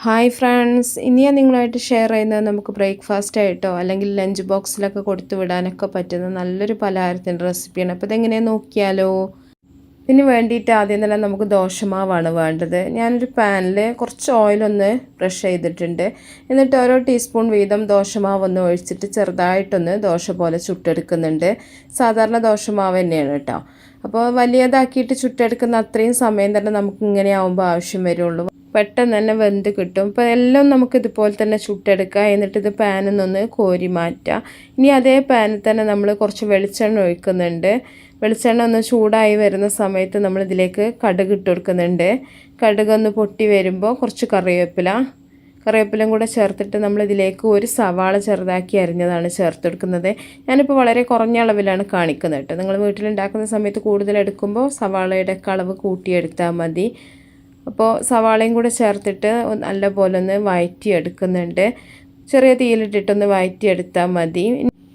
Hi friends, ഇനി ഞാൻ നിങ്ങളുമായിട്ട് ഷെയർ ചെയ്യുന്നത് നമുക്ക് ബ്രേക്ക്ഫാസ്റ്റ് ആയിട്ടോ അല്ലെങ്കിൽ ലഞ്ച് ബോക്സിലൊക്കെ കൊടുത്തു വിടാനൊക്കെ പറ്റുന്ന നല്ലൊരു പലഹാരത്തിൻ്റെ റെസിപ്പിയാണ്. അപ്പോൾ ഇതെങ്ങനെയാണ് നോക്കിയാലോ. ഇതിന് വേണ്ടിയിട്ട് ആദ്യം തന്നെ നമുക്ക് ദോശമാവാണ് വേണ്ടത്. ഞാനൊരു പാനിൽ കുറച്ച് ഓയിലൊന്ന് ബ്രഷ് ചെയ്തിട്ടുണ്ട്. എന്നിട്ട് ഓരോ ടീസ്പൂൺ വീതം ദോശമാവ് ഒന്ന് ഒഴിച്ചിട്ട് ചെറുതായിട്ടൊന്ന് ദോശ പോലെ ചുട്ടെടുക്കുന്നുണ്ട്. സാധാരണ ദോശമാവ് തന്നെയാണ് കേട്ടോ. അപ്പോൾ വലിയതാക്കിയിട്ട് ചുട്ടെടുക്കുന്ന അത്രയും സമയം തന്നെ നമുക്ക് ഇങ്ങനെ ആവുമ്പോൾ ആവശ്യം വരുള്ളൂ. പെട്ടെന്ന് തന്നെ വെന്ത് കിട്ടും. ഇപ്പോൾ എല്ലാം നമുക്ക് ഇതുപോലെ തന്നെ ചുട്ടെടുക്കുക. എന്നിട്ട് ഇത് പാനിൽ നിന്ന് കോരി മാറ്റുക. ഇനി അതേ പാനിൽ തന്നെ നമ്മൾ കുറച്ച് വെളിച്ചെണ്ണ ഒഴിക്കുന്നുണ്ട്. വെളിച്ചെണ്ണ ഒന്ന് ചൂടായി വരുന്ന സമയത്ത് നമ്മൾ ഇതിലേക്ക് കടുക് ഇട്ട് കൊടുക്കുന്നുണ്ട്. കടുക് ഒന്ന് പൊട്ടി വരുമ്പോൾ കുറച്ച് കറിവേപ്പിലയും കൂടെ ചേർത്തിട്ട് നമ്മളിതിലേക്ക് ഒരു സവാള ചെറുതാക്കി അരിഞ്ഞതാണ് ചേർത്ത് കൊടുക്കുന്നത്. ഞാനിപ്പോൾ വളരെ കുറഞ്ഞ അളവിലാണ് കാണിക്കുന്നത് കേട്ടോ. നിങ്ങൾ വീട്ടിലുണ്ടാക്കുന്ന സമയത്ത് കൂടുതൽ എടുക്കുമ്പോൾ സവാളയുടെ അളവ് കൂട്ടിയെടുത്താൽ മതി. അപ്പോൾ സവാളയും കൂടെ ചേർത്തിട്ട് നല്ലപോലെ ഒന്ന് വഴറ്റിയെടുക്കുന്നുണ്ട്. ചെറിയ തീയിലിട്ടിട്ടൊന്ന് വഴറ്റിയെടുത്താൽ മതി.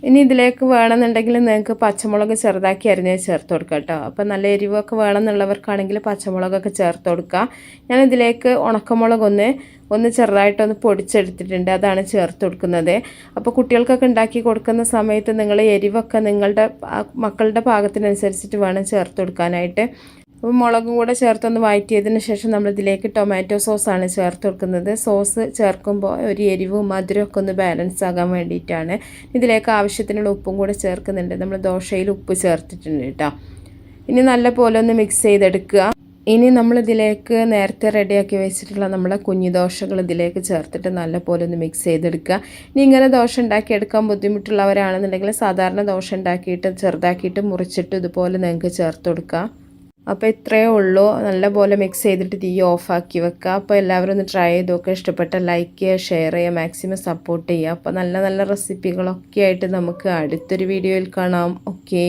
ഇനി ഇതിലേക്ക് വേണമെന്നുണ്ടെങ്കിൽ നിങ്ങൾക്ക് പച്ചമുളക് ചെറുതാക്കി അരിഞ്ഞ് ചേർത്ത് കൊടുക്കാം കേട്ടോ. അപ്പോൾ നല്ല എരിവൊക്കെ വേണമെന്നുള്ളവർക്കാണെങ്കിൽ പച്ചമുളകൊക്കെ ചേർത്ത് കൊടുക്കുക. ഞാനിതിലേക്ക് ഉണക്കമുളക് ഒന്ന് ചെറുതായിട്ടൊന്ന് പൊടിച്ചെടുത്തിട്ടുണ്ട്. അതാണ് ചേർത്ത് കൊടുക്കുന്നത്. അപ്പോൾ കുട്ടികൾക്കൊക്കെ ഉണ്ടാക്കി കൊടുക്കുന്ന സമയത്ത് നിങ്ങൾ എരിവൊക്കെ നിങ്ങളുടെ മക്കളുടെ പാകത്തിനനുസരിച്ചിട്ട് വേണം ചേർത്ത് കൊടുക്കാനായിട്ട്. അപ്പോൾ മുളകും കൂടെ ചേർത്തൊന്ന് വഴറ്റിയതിന് ശേഷം നമ്മളിതിലേക്ക് ടൊമാറ്റോ സോസാണ് ചേർത്ത് കൊടുക്കുന്നത്. സോസ് ചേർക്കുമ്പോൾ ഒരു എരിവും മധുരമൊക്കെ ഒന്ന് ബാലൻസ് ആകാൻ വേണ്ടിയിട്ടാണ്. ഇതിലേക്ക് ആവശ്യത്തിനുള്ള ഉപ്പും കൂടെ ചേർക്കുന്നുണ്ട്. നമ്മൾ ദോശയിൽ ഉപ്പ് ചേർത്തിട്ടുണ്ട് കേട്ടോ. ഇനി നല്ല പോലെ ഒന്ന് മിക്സ് ചെയ്തെടുക്കുക. ഇനി നമ്മളിതിലേക്ക് നേരത്തെ റെഡിയാക്കി വെച്ചിട്ടുള്ള നമ്മളെ കുഞ്ഞു ദോശകൾ ഇതിലേക്ക് ചേർത്തിട്ട് നല്ല പോലെ ഒന്ന് മിക്സ് ചെയ്തെടുക്കുക. ഇനി ഇങ്ങനെ ദോശ ഉണ്ടാക്കിയെടുക്കാൻ ബുദ്ധിമുട്ടുള്ളവരാണെന്നുണ്ടെങ്കിൽ സാധാരണ ദോശ ഉണ്ടാക്കിയിട്ട് ചെറുതാക്കിയിട്ട് മുറിച്ചിട്ട് ഇതുപോലെ നിങ്ങൾക്ക് ചേർത്ത് കൊടുക്കുക. അപ്പോൾ ഇത്രയേ ഉള്ളൂ. നല്ലപോലെ മിക്സ് ചെയ്തിട്ട് തീ ഓഫാക്കി വെക്കുക. അപ്പോൾ എല്ലാവരും ഒന്ന് ട്രൈ ചെയ്ത് നോക്കുക. ഇഷ്ടപ്പെട്ട ലൈക്ക് ചെയ്യുക, ഷെയർ ചെയ്യുക, മാക്സിമം സപ്പോർട്ട് ചെയ്യുക. അപ്പോൾ നല്ല നല്ല റെസിപ്പികളൊക്കെ ആയിട്ട് നമുക്ക് അടുത്തൊരു വീഡിയോയിൽ കാണാം. ഓക്കേ.